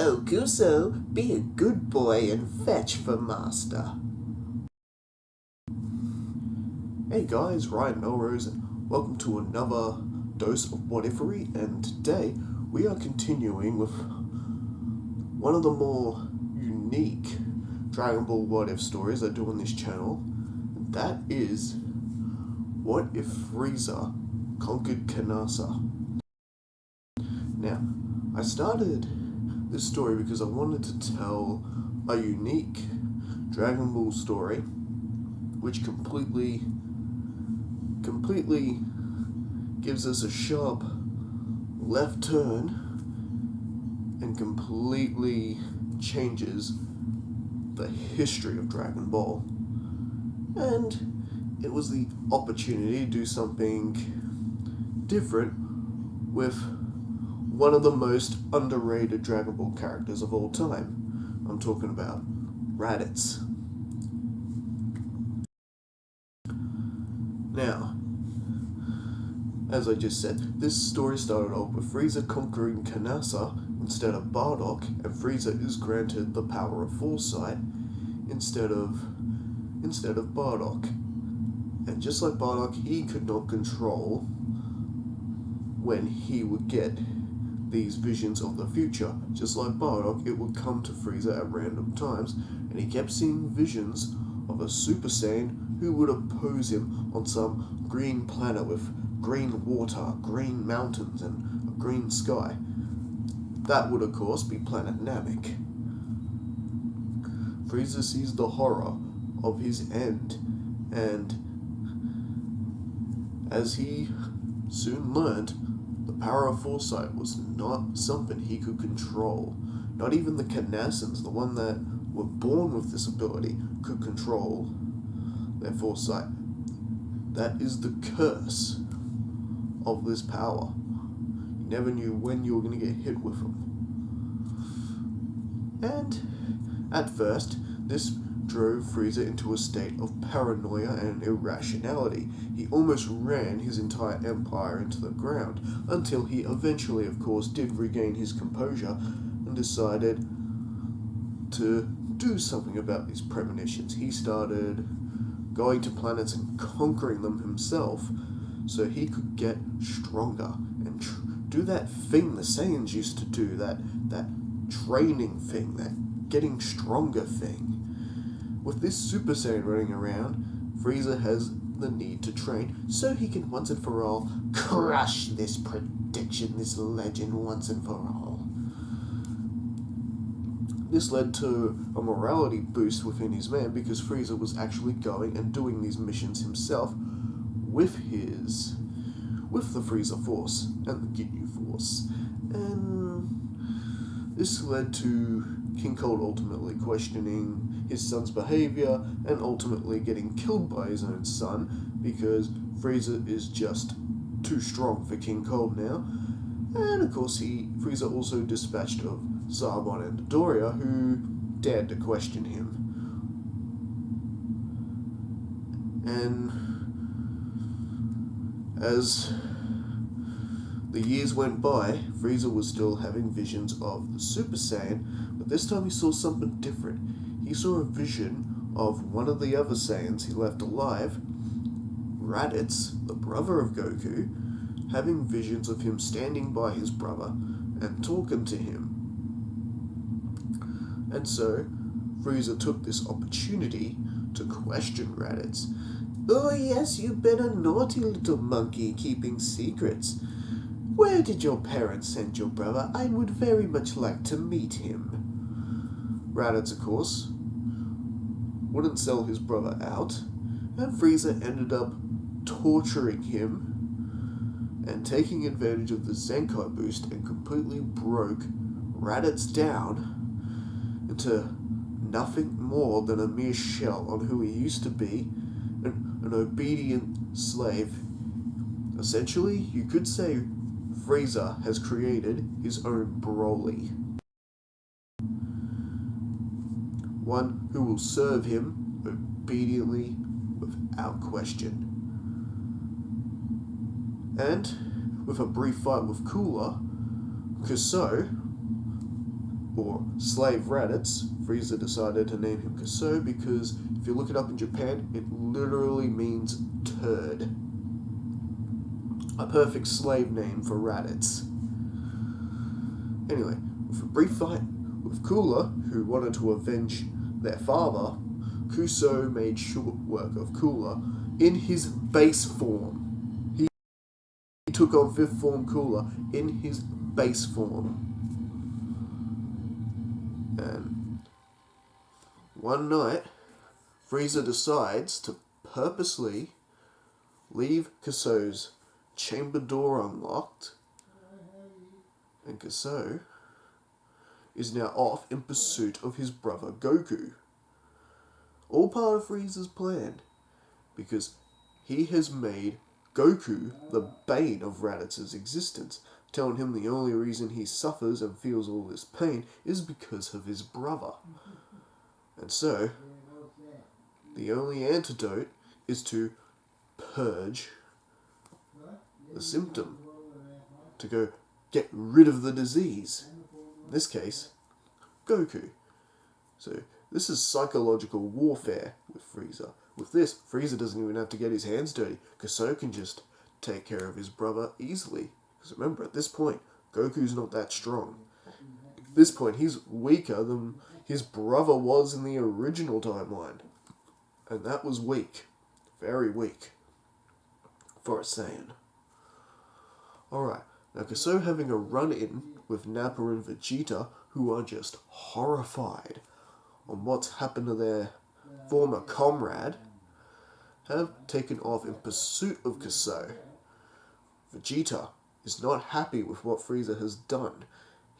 Oh, Kuso, be a good boy and fetch for master. Hey guys, Ryan Melrose, and welcome to another dose of What-Ifery, and today we are continuing with one of the more unique Dragon Ball What If stories I do on this channel, and that is What If Freeza Conquered Kanassa. Now, I started this story because I wanted to tell a unique Dragon Ball story which completely gives us a sharp left turn and completely changes the history of Dragon Ball. And it was the opportunity to do something different with one of the most underrated Dragon Ball characters of all time. I'm talking about Raditz. Now, as I just said, this story started off with Freeza conquering Kanassa instead of Bardock, and Freeza is granted the power of foresight instead of Bardock. And just like Bardock, he could not control when he would get these visions of the future. Just like Bardock, it would come to Freeza at random times, and he kept seeing visions of a Super Saiyan who would oppose him on some green planet with green water, green mountains, and a green sky. That would, of course, be planet Namek. Freeza sees the horror of his end, and as he soon learned, the power of foresight was not something he could control. Not even the Kanassans, the one that were born with this ability, could control their foresight. That is the curse of this power. You never knew when you were going to get hit with them. And at first, this drove Freeza into a state of paranoia and irrationality. He almost ran his entire empire into the ground, until he eventually, of course, did regain his composure and decided to do something about these premonitions. He started going to planets and conquering them himself so he could get stronger and do that thing the Saiyans used to do, that training thing, that getting stronger thing. With this Super Saiyan running around, Freeza has the need to train so he can once and for all crush this prediction, this legend once and for all. This led to a morality boost within his man because Freeza was actually going and doing these missions himself with the Freeza Force and the Ginyu Force. And this led to King Cold ultimately questioning his son's behavior and ultimately getting killed by his own son because Freeza is just too strong for King Cold now. And of course, Freeza also dispatched of Zarbon and Dodoria, who dared to question him. And as the years went by, Freeza was still having visions of the Super Saiyan, but this time he saw something different. He saw a vision of one of the other Saiyans he left alive, Raditz, the brother of Goku, having visions of him standing by his brother and talking to him. And so, Freeza took this opportunity to question Raditz. Oh yes, you've been a naughty little monkey keeping secrets. Where did your parents send your brother? I would very much like to meet him. Raditz, of course, wouldn't sell his brother out, and Freeza ended up torturing him and taking advantage of the Zenkai boost and completely broke Raditz down into nothing more than a mere shell on who he used to be, an obedient slave. Essentially, you could say Freeza has created his own Broly. One who will serve him obediently without question. And with a brief fight with Cooler, Kuso or Slave Raditz, Freeza decided to name him Kuso because if you look it up in Japan, it literally means turd. A perfect slave name for Raditz. Anyway, with a brief fight with Cooler, who wanted to avenge their father, Kuso made short work of Cooler in his base form. He took on 5th form Cooler in his base form. And one night, Freeza decides to purposely leave Kuso's chamber door unlocked, and Kuso is now off in pursuit of his brother Goku. All part of Frieza's plan, because he has made Goku the bane of Raditz's existence, telling him the only reason he suffers and feels all this pain is because of his brother. And so, the only antidote is to purge the symptom, to go get rid of the disease. In this case, Goku. So this is psychological warfare with Freeza. With this, Freeza doesn't even have to get his hands dirty. Kuso can just take care of his brother easily. Because remember, at this point, Goku's not that strong. At this point, he's weaker than his brother was in the original timeline. And that was weak. Very weak. For a Saiyan. Alright, now Kuso having a run-in with Nappa and Vegeta, who are just horrified on what's happened to their former comrade, have taken off in pursuit of Kuso. Vegeta is not happy with what Freeza has done.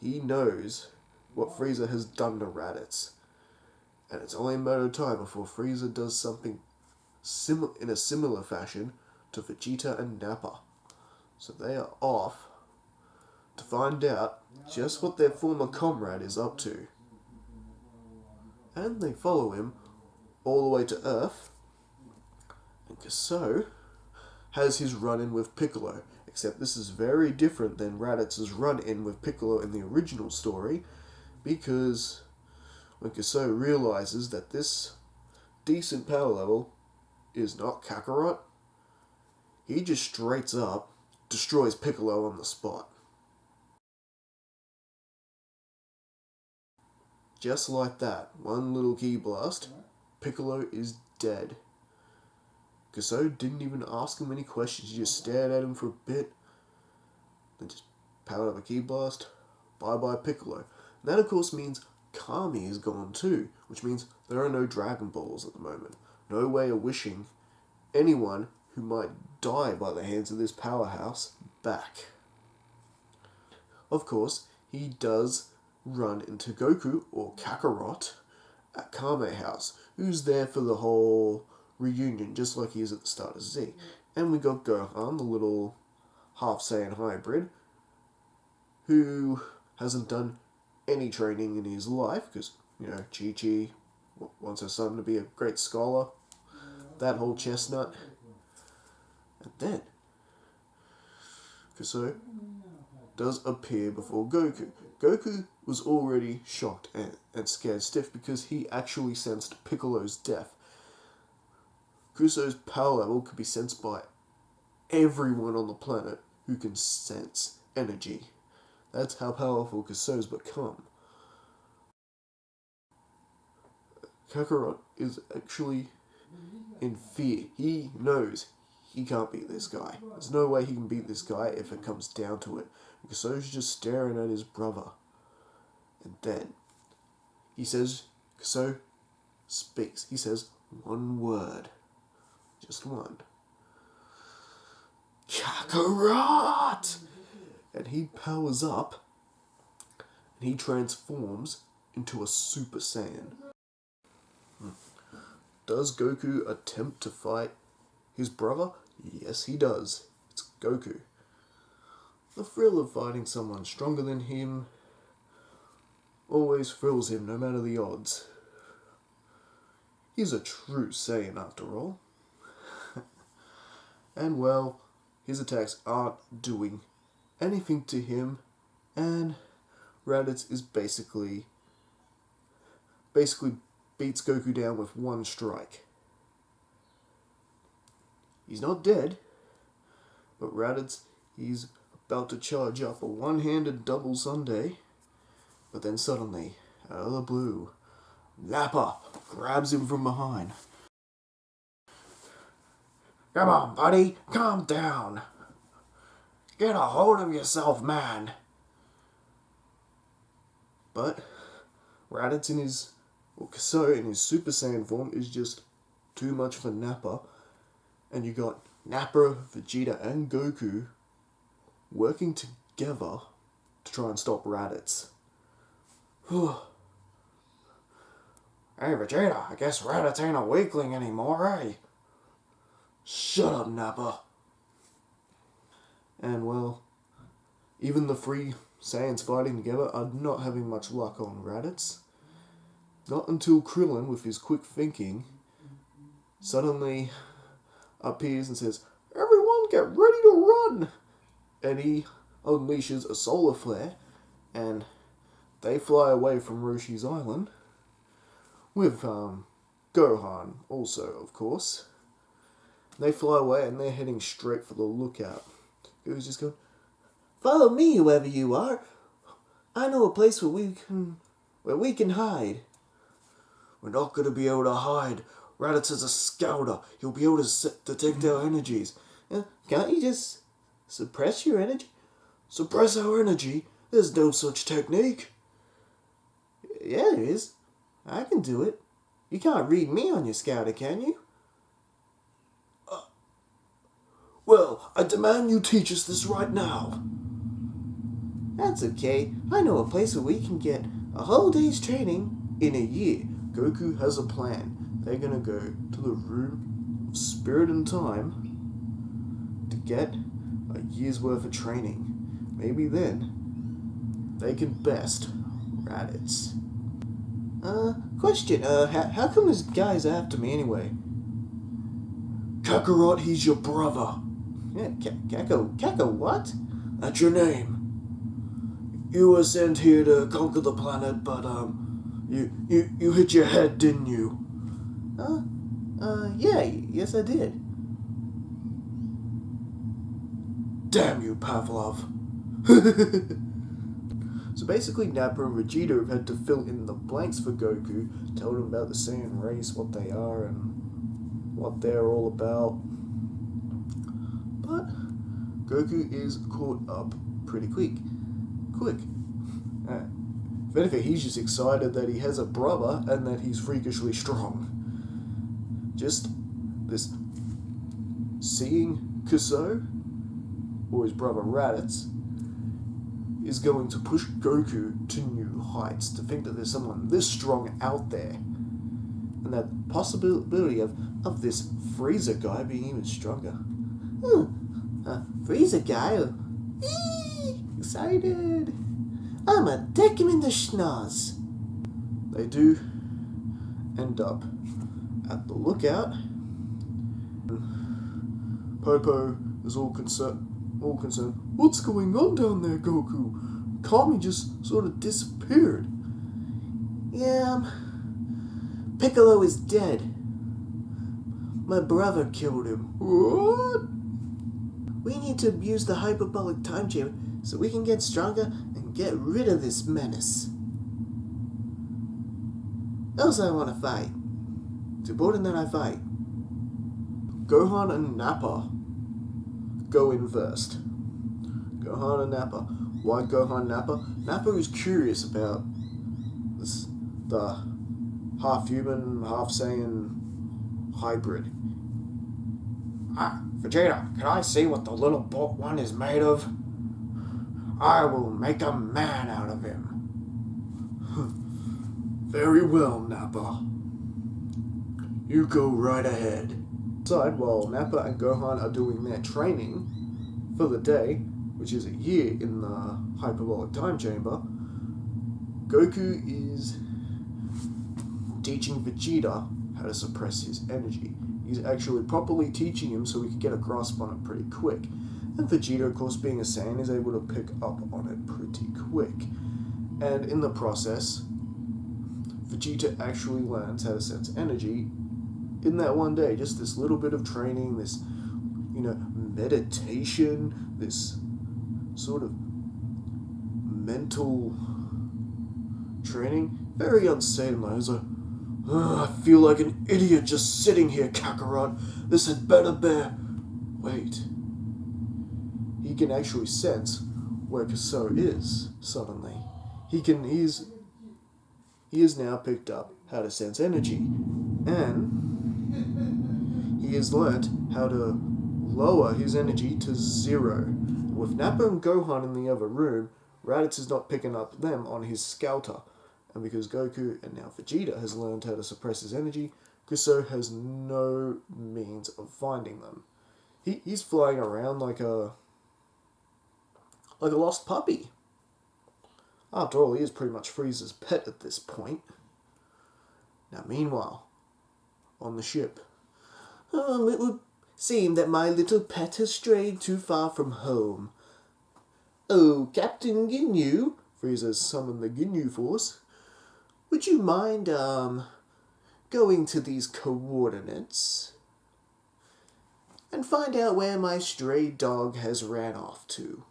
He knows what Freeza has done to Raditz. And it's only a matter of time before Freeza does something in a similar fashion to Vegeta and Nappa. So they are off to find out just what their former comrade is up to. And they follow him all the way to Earth. And Kuso has his run-in with Piccolo, except this is very different than Raditz's run-in with Piccolo in the original story, because when Kuso realizes that this decent power level is not Kakarot, he just straight up destroys Piccolo on the spot. Just like that, one little ki blast, Piccolo is dead. Kuso didn't even ask him any questions, he just stared at him for a bit, then just powered up a ki blast, bye-bye Piccolo. And that of course means Kami is gone too, which means there are no Dragon Balls at the moment. No way of wishing anyone who might die by the hands of this powerhouse back. Of course, he does run into Goku, or Kakarot, at Kame House, who's there for the whole reunion, just like he is at the start of Z. And we got Gohan, the little half Saiyan hybrid, who hasn't done any training in his life, because, Chi-Chi wants her son to be a great scholar, that whole chestnut. And then, Kuso does appear before Goku. Goku was already shocked and scared stiff because he actually sensed Piccolo's death. Kuso's power level could be sensed by everyone on the planet who can sense energy. That's how powerful Kuso's become. Kakarot is actually in fear. He knows he can't beat this guy. There's no way he can beat this guy if it comes down to it. Kuso's just staring at his brother. And then Kuso speaks. He says one word. Just one. Kakarot! And he powers up and he transforms into a Super Saiyan. Does Goku attempt to fight his brother? Yes, he does. It's Goku. The thrill of fighting someone stronger than him always thrills him, no matter the odds. He's a true Saiyan after all. And well, his attacks aren't doing anything to him, and Raditz is basically beats Goku down with one strike. He's not dead, but Raditz, he's about to charge up a one-handed double Sunday, but then suddenly, out of the blue, Nappa grabs him from behind. Come on, buddy, calm down. Get a hold of yourself, man. But Raditz Kuso in his Super Saiyan form is just too much for Nappa, and you got Nappa, Vegeta, and Goku working together to try and stop Raditz. Hey Vegeta, I guess Raditz ain't a weakling anymore, eh? Shut up, Nappa. And well, even the three Saiyans fighting together are not having much luck on Raditz. Not until Krillin, with his quick thinking, suddenly appears and says, "Everyone get ready to run!" And he unleashes a solar flare, and they fly away from Roshi's island, with Gohan also, of course. They fly away and they're heading straight for the lookout. Goku's just going, "Follow me, whoever you are. I know a place where we can hide." "We're not going to be able to hide. Raditz is a scouter. He'll be able to detect our energies." "Can't you just suppress your energy?" "Suppress our energy? There's no such technique." "Yeah, there is. I can do it. You can't read me on your scouter, can you?" "Well, I demand you teach us this right now." "That's okay. I know a place where we can get a whole day's training in a year." Goku has a plan. They're going to go to the room of spirit and time to get a year's worth of training. Maybe then they can best Raditz. Question, how come this guy's after me anyway? "Kakarot, he's your brother." "Yeah, Kako what?" "That's your name. You were sent here to conquer the planet, but, you hit your head, didn't you?" Yes I did." "Damn you, Pavlov." So basically, Nappa and Vegeta have had to fill in the blanks for Goku, tell him about the Saiyan race, what they are, and what they're all about. But Goku is caught up pretty quick. If anything, he's just excited that he has a brother and that he's freakishly strong. Just this seeing Kuso, or his brother Raditz, is going to push Goku to new heights, to think that there's someone this strong out there. And that possibility of this Freeza guy being even stronger. Freeza guy? Excited! I'ma deck him in the schnoz. They do end up at the lookout. Popo is all concerned. "What's going on down there, Goku? Kami just sort of disappeared." "Yeah, Piccolo is dead. My brother killed him." "What?" "We need to use the hyperbolic time chamber so we can get stronger and get rid of this menace. Also, I want to fight. It's important that I fight." Gohan and Nappa go in first. Gohan and Nappa. Why Gohan and Nappa? Nappa is curious about the half-human, half-Saiyan hybrid. "Vegeta, can I see what the little one is made of? I will make a man out of him." "Very well, Nappa. You go right ahead." While Nappa and Gohan are doing their training for the day, which is a year in the hyperbolic time chamber, Goku is teaching Vegeta how to suppress his energy. He's actually properly teaching him so he can get a grasp on it pretty quick. And Vegeta, of course, being a Saiyan, is able to pick up on it pretty quick. And in the process, Vegeta actually learns how to sense energy in that one day. Just this little bit of training, this, meditation, this sort of mental training. Very unsettling. I was like, I feel like an idiot just sitting here, Kakarot. This had better bear. Wait. He can actually sense where Kuso is, suddenly. He has now picked up how to sense energy. And he has learnt how to lower his energy to 0. With Nappa and Gohan in the other room, Raditz is not picking up them on his scouter. And because Goku and now Vegeta has learned how to suppress his energy, Kuso has no means of finding them. He's flying around like a lost puppy. After all, he is pretty much Frieza's pet at this point. Now, meanwhile, on the ship. It would seem that my little pet has strayed too far from home. Oh, Captain Ginyu, Frieza has summoned the Ginyu Force. Would you mind, going to these coordinates and find out where my stray dog has ran off to?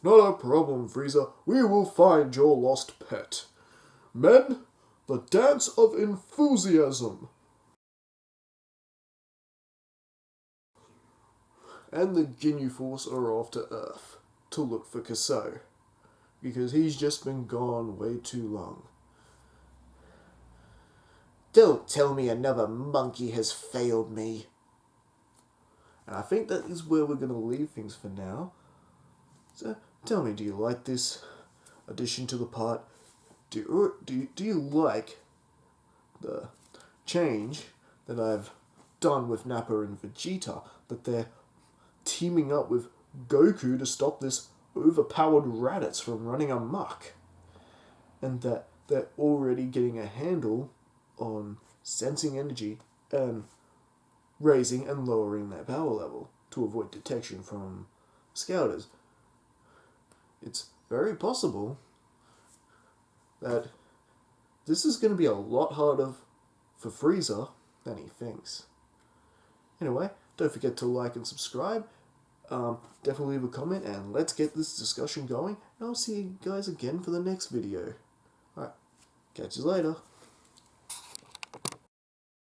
Not a problem, Freeza. We will find your lost pet. Men, the dance of enthusiasm. And the Ginyu Force are off to Earth to look for Kuso, because he's just been gone way too long. Don't tell me another monkey has failed me. And I think that is where we're going to leave things for now. So, tell me, do you like this addition to the part? Do you like the change that I've done with Nappa and Vegeta, that they're teaming up with Goku to stop this overpowered Raditz from running amok, and that they're already getting a handle on sensing energy and raising and lowering their power level to avoid detection from scouters? It's very possible that this is going to be a lot harder for Freeza than he thinks. Anyway, don't forget to like and subscribe. Definitely leave a comment and let's get this discussion going. And I'll see you guys again for the next video. Alright, catch you later.